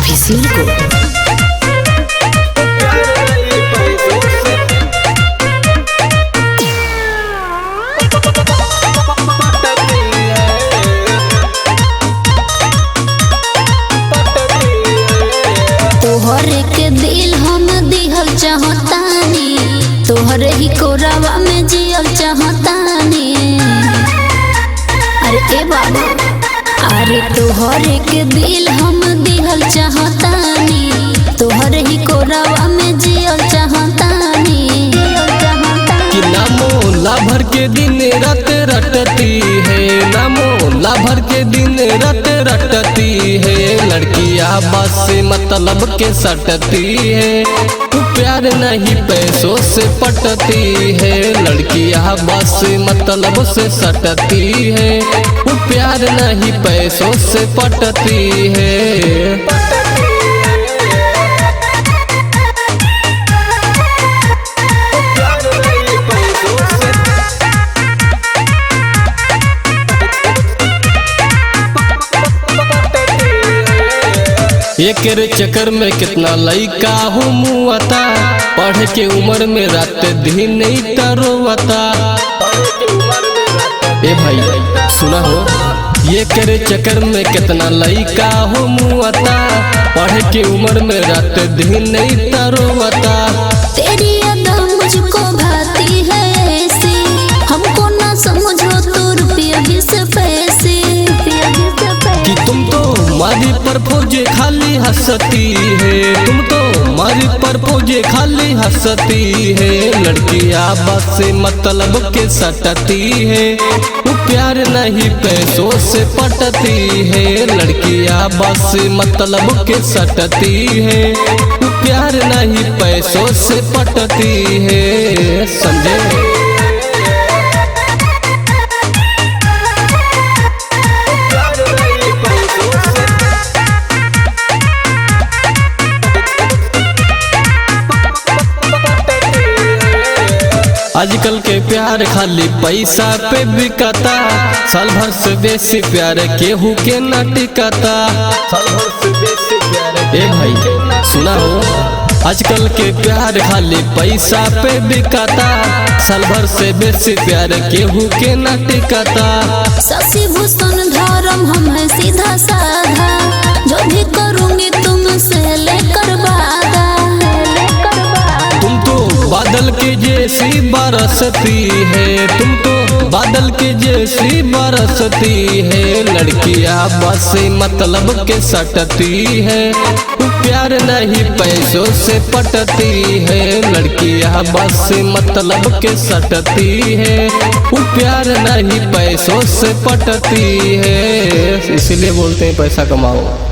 Official को। तोहरे के दिल हम दिहल चाहतानी, तोहरे ही कोरावा में जियल चाहतानी। अरे ए बाबा, अरे तोहरे के दिल हम दिहल चाहतानी, तोहरे ही कोरावा में जियल चाहतानी। कि नामो लाभर के दिन रात रटती है, नामो लाभर के दिन रात रटती है। लड़कियां बस से मतलब के सटती है, प्यार नहीं पैसों से पटती है। लड़कियां बस से मतलब से सटती है, प्यार नहीं पैसों से पटती है। एक चक्कर में कितना लइका हूँ मुआता, पढ़ के उम्र में रात दिन नहीं तरोता। ए भाई सुना हो, ये करे चक्कर में कितना लइका हूँ मुआता, पढ़ के उम्र में रात दिन नहीं तरोता। तेरी अदा मुझको भाती है ऐसी, हमको ना समझो तो रुपया 20 पैसे। कि तुम तो मारी पर फौजे खाली हंसती है, तुम तो मारी पर फौजे खाली हंसती है। लड़कियां बस से मतलब के सटती है, वो प्यार नहीं पैसों से पटती है। लड़कियां बस से मतलब के सटती है, वो प्यार नहीं पैसों से पटती है। समझे? आजकल के प्यार खाली पैसा पे बिकता, साल भर से बेसी प्यार केहू के न टिकता। ए भाई सुना हो, आजकल के प्यार खाली पैसा पे बिकता, साल भर से बेसी प्यार केहू के न टिकता। शशि भूषण धर्म हम है सीधा साधा, जो भी करूँगी तुमसे लेकर वादा। तुम तो बादल के जैसी बरसती है, तुम तो बादल के जैसी बरसती है। लड़कियां बस से मतलब के सटती है, प्यार नहीं पैसों से पटती है। लड़कियां बस से मतलब के सटती है, प्यार नहीं पैसों से पटती है। इसलिए बोलते हैं पैसा कमाओ।